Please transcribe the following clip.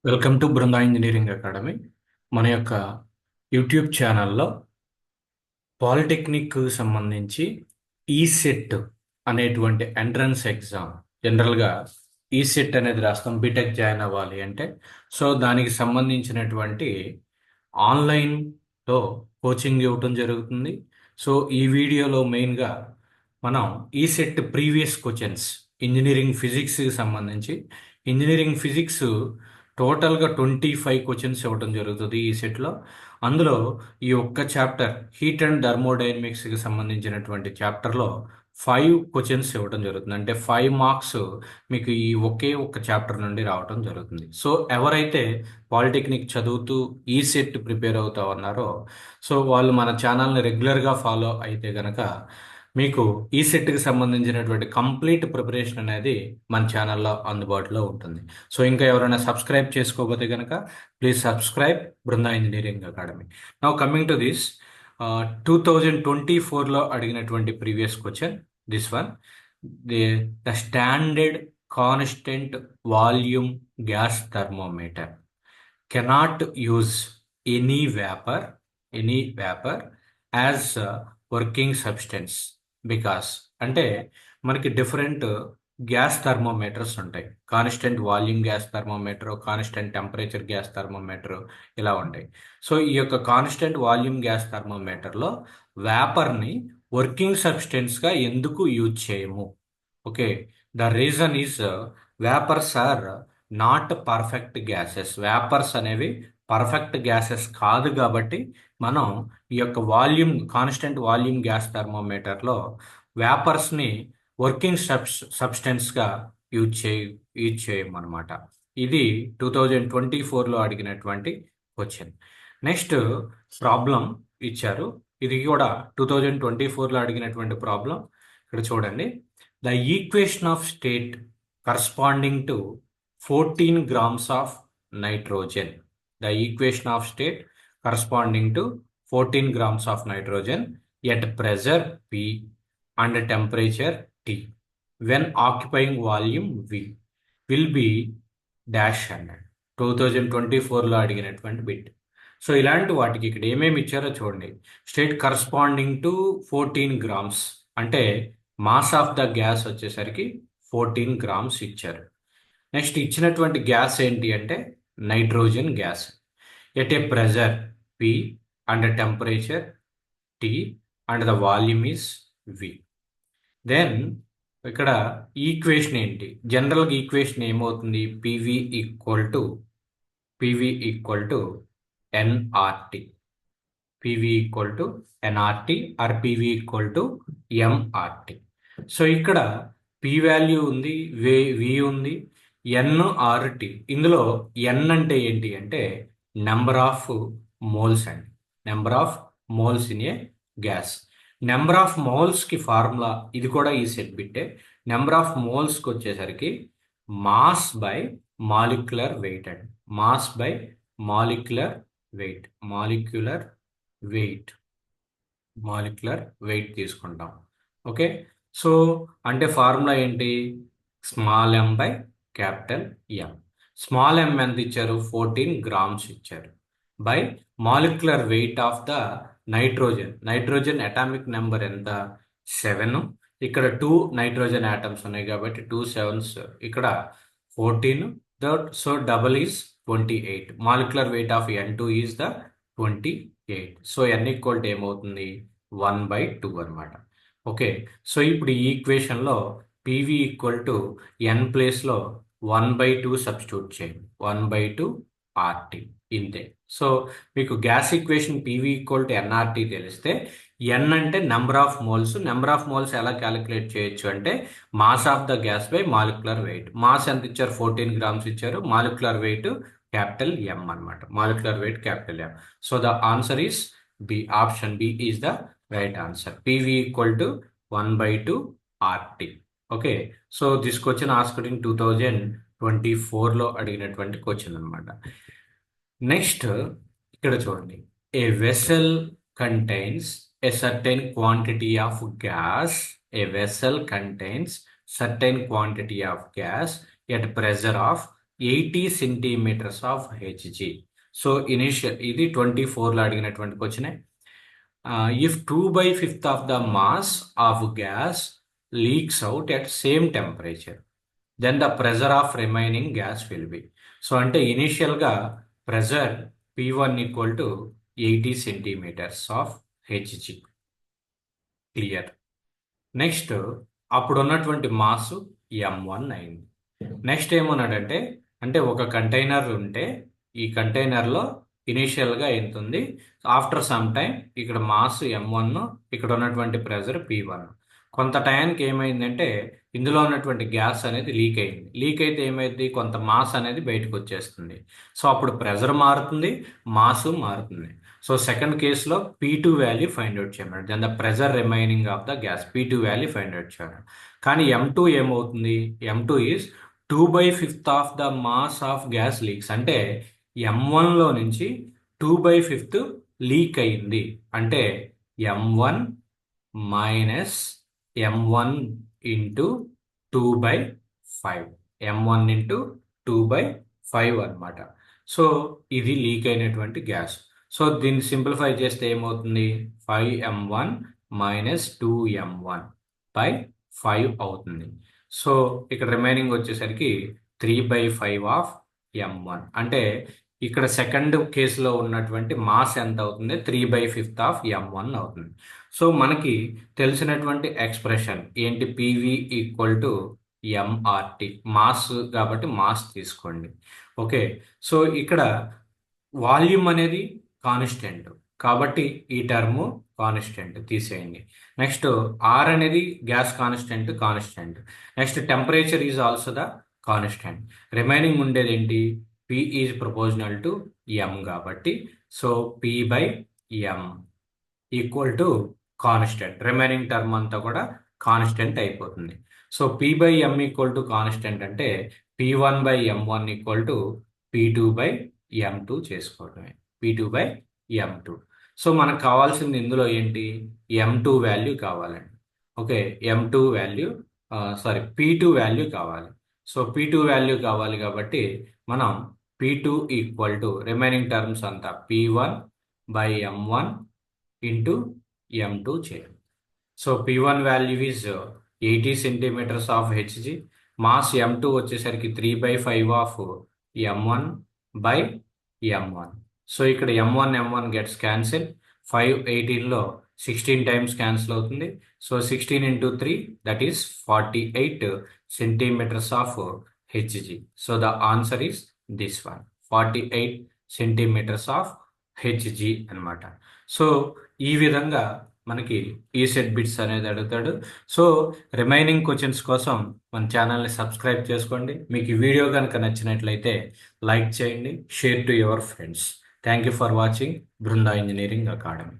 Welcome to Brinda Engineering academy. మన యొక్క YouTube ఛానల్లో పాలిటెక్నిక్ సంబంధించి ఈసెట్ అనేటువంటి ఎంట్రన్స్ ఎగ్జామ్, జనరల్గా ఈసెట్ అనేది రాస్తాం బీటెక్ జాయిన్ అవ్వాలి అంటే. సో దానికి సంబంధించినటువంటి ఆన్లైన్లో కోచింగ్ ఇవ్వటం జరుగుతుంది. సో ఈ వీడియోలో మెయిన్గా మనం ఈసెట్ ప్రీవియస్ క్వశ్చన్స్ ఇంజనీరింగ్ ఫిజిక్స్కి సంబంధించి, ఇంజనీరింగ్ ఫిజిక్స్ టోటల్గా 25 క్వశ్చన్స్ ఇవ్వడం జరుగుతుంది ఈ సెట్లో. అందులో ఈ ఒక్క చాప్టర్ హీట్ అండ్ థర్మోడైనమిక్స్కి సంబంధించినటువంటి చాప్టర్లో 5 క్వశ్చన్స్ ఇవ్వడం జరుగుతుంది. అంటే 5 మార్క్స్ మీకు ఈ ఒకే ఒక్క చాప్టర్ నుండి రావడం జరుగుతుంది. సో ఎవరైతే పాలిటెక్నిక్ చదువుతూ ఈ సెట్ ప్రిపేర్ అవుతా ఉన్నారో, సో వాళ్ళు మన ఛానల్ని రెగ్యులర్గా ఫాలో అయితే గనక మీకు ఈ సెట్కి సంబంధించినటువంటి కంప్లీట్ ప్రిపరేషన్ అనేది మన ఛానల్లో అందుబాటులో ఉంటుంది. సో ఇంకా ఎవరైనా సబ్స్క్రైబ్ చేసుకోకపోతే కనుక please subscribe Brinda Engineering Academy. Now coming to this 2024లో అడిగినటువంటి previous question, this one, the standard constant volume gas thermometer cannot use any vapour as working substance because. అంటే మనకి డిఫరెంట్ గ్యాస్ థర్మోమీటర్స్ ఉంటాయి. Constant volume gas thermometer, constant temperature gas thermometer ఇలా ఉంటాయి. So ఈ యొక్క constant volume gas థర్మోమీటర్లో వ్యాపర్ని working సబ్స్టెన్స్గా ఎందుకు యూజ్ చేయము? Okay, the reason is vapours are not perfect gases. Vapours అనేవి పర్ఫెక్ట్ గ్యాసెస్ కాదు కాబట్టి మనం ఈ యొక్క కాన్స్టెంట్ వాల్యూమ్ గ్యాస్ థర్మోమీటర్లో వ్యాపర్స్ని వర్కింగ్ సబ్స్టెన్స్గా యూజ్ చేయమన్నమాట. ఇది 2024లో అడిగినటువంటి క్వశ్చన్. నెక్స్ట్ ప్రాబ్లం ఇచ్చారు, ఇది కూడా 2024లో అడిగినటువంటి ప్రాబ్లం. ఇక్కడ చూడండి, the equation of state corresponding to 14 grams of nitrogen. The equation of state corresponding to 14 grams of nitrogen at pressure P and temperature T when occupying volume V will be dash అన్నాడు. 2024లో అడిగినటువంటి bit. So ఇలాంటి వాటికి ఇక్కడ ఏమేమి ఇచ్చారో చూడండి. State corresponding to 14 grams అంటే mass of the gas వచ్చేసరికి 14 grams ఇచ్చారు. నెక్స్ట్ ఇచ్చినటువంటి గ్యాస్ ఏంటి అంటే nitrogen gas at a pressure P and temperature T and the volume is V. Then ఇక్కడ ఈక్వేషన్ ఏంటి? జనరల్గా ఈక్వేషన్ ఏమవుతుంది? PV equal to NRT. PV equal to NRT or PV equal to MRT. So ఇక్కడ P value ఉంది, V ఉంది, NRT. ఇందులో N అంటే ఏంటి అంటే నెంబర్ ఆఫ్ మోల్స్ అండి. Number of moles in a gas. Number of మోల్స్కి ఫార్ములా ఇది కూడా ఈ సెట్ బిట్టే. నెంబర్ ఆఫ్ మోల్స్కి వచ్చేసరికి మాస్ బై మాలిక్యులర్ వెయిట్ అండి. మాస్ బై మాలిక్యులర్ వెయిట్ తీసుకుంటాం. ఓకే, సో అంటే ఫార్ములా ఏంటి? Small m by capital M. Small m ఎంత ఇచ్చారు? 14 grams ఇచ్చారు. By molecular weight of the nitrogen atomic number ఎంత? 7. ఇక్కడ 2 నైట్రోజన్ ఆటమ్స్ ఉన్నాయి కాబట్టి 2 7s, ఇక్కడ 14. So double is 28. Molecular weight of N2 is the 28. So N equal to ఏమవుతుంది? 1/2 అనమాట. ఓకే, సో ఇప్పుడు ఈ ఈక్వేషన్లో పివి ఈక్వల్ టు ఎన్ ప్లేస్లో 1/2 సబ్స్టిట్యూట్ చేయండి. 1/2 ఆర్టీ ఇంతే. సో మీకు gas equation PV equal to NRT తెలిస్తే ఎన్ అంటే నెంబర్ ఆఫ్ మోల్స్ ఎలా క్యాలిక్యులేట్ చేయొచ్చు అంటే mass of the gas by molecular wait. Mass ఎంత ఇచ్చారు? 14 grams ఇచ్చారు. మాలిక్యులర్ వెయిట్ క్యాపిటల్ ఎం అనమాట. Molecular weight capital M. So the answer is B. Option B is the right answer. PV equal to 1/2 RT. Okay, so this question asked in 2024లో అడిగినటువంటి question అనమాట. Next ఇక్కడ చూడండి, a vessel contains a certain quantity of gas. At pressure of 80 centimetres of HG. So initial ఇది 24లో అడిగినటువంటి క్వశ్చనే. If 2/5 of the mass of gas leaks out at same temperature, then the pressure of remaining gas will be. So అంటే ఇనిషియల్గా pressure P1 equal to 80 centimetres of HG. Clear. Next అప్పుడు ఉన్నటువంటి mass M1 అయింది. Next ఏమన్నాడంటే, అంటే ఒక container ఉంటే ఈ కంటైనర్లో ఇనీషియల్గా ఎంత ఉంది, ఆఫ్టర్ సమ్ టైం ఇక్కడ మాస్ M1, ఇక్కడ ఉన్నటువంటి ప్రెజర్ P1. కొంత టైంకి ఏమైందంటే ఇందులో ఉన్నటువంటి గ్యాస్ అనేది లీక్ అయింది. లీక్ అయితే ఏమైంది, కొంత మాస్ అనేది బయటకు వచ్చేస్తుంది. సో అప్పుడు ప్రెజర్ మారుతుంది, మాస్ మారుతుంది. సో సెకండ్ కేసులో P2 వాల్యూ ఫైండ్ అవుట్ చేయమన్నాడు. Then the pressure remaining of the gas P2 value find out చేయడం. కానీ M2 ఏమవుతుంది, M2 is 2/5 of the mass of gas leaks. అంటే M1లో నుంచి 2/5 లీక్ అయింది. అంటే M1 minus M1 into 2/5, M1 into 2/5 అనమాట. సో ఇది లీక్ అయినటువంటి గ్యాస్. సో దీన్ని సింప్లిఫై చేస్తే ఏమవుతుంది, 5M1 మైనస్ 2M1/5 అవుతుంది. సో ఇక్కడ రిమైనింగ్ వచ్చేసరికి 3/5 ఆఫ్ M1. అంటే ఇక్కడ సెకండ్ కేసులో ఉన్నటువంటి మాస్ ఎంత అవుతుంది, 3/5 ఆఫ్ M1 అవుతుంది. సో మనకి తెలిసినటువంటి ఎక్స్ప్రెషన్ ఏంటి, పివి ఈక్వల్ టు ఎంఆర్టి. మాస్ కాబట్టి మాస్ తీసుకోండి. ఓకే. సో ఇక్కడ వాల్యూమ్ అనేది కాన్స్టెంట్ కాబట్టి ఈ టర్ము కాన్స్టెంట్ తీసేయండి. నెక్స్ట్ ఆర్ అనేది gas constant. Next temperature is also the constant. Remaining ఉండేది ఏంటి, పి ఈజ్ ప్రపోజనల్ టు ఎం కాబట్టి so P/M equal to constant. Remaining term అంతా కూడా కాన్స్టెంట్ అయిపోతుంది. So P/M equal to constant అంటే P1/M1 ఈక్వల్ టు P2/M2 చేసుకోవడమే. P2/M2. So మనకు కావాల్సింది ఇందులో ఏంటి, M2 వాల్యూ కావాలండి. Okay, M2 value P2 value కావాలి. సో P2 వాల్యూ కావాలి కాబట్టి మనం P2 equal to remaining terms అంతా P1/M1 ఇంటూ M2 చేయాలి. So P1 value is 80 centimetres of HG. Mass M2 వచ్చేసరికి 3/5 ఆఫ్ M1/M1. సో ఇక్కడ M1 గెట్స్ క్యాన్సిల్. 5 18లో 16 టైమ్స్ క్యాన్సిల్ అవుతుంది. So 16 into 3 that is 48 centimetres of HG. So the answer is this one, 48 centimetres of HG అనమాట. So ఈ విధంగా మనకి ఈ సెట్ బిట్స్ అనేది అడుగుతాడు. సో రిమైనింగ్ క్వశ్చన్స్ కోసం మన ఛానల్ని సబ్స్క్రైబ్ చేసుకోండి. మీకు ఈ వీడియో కనుక నచ్చినట్లయితే లైక్ చేయండి, share to your friends. Thank you for watching Brinda Engineering academy.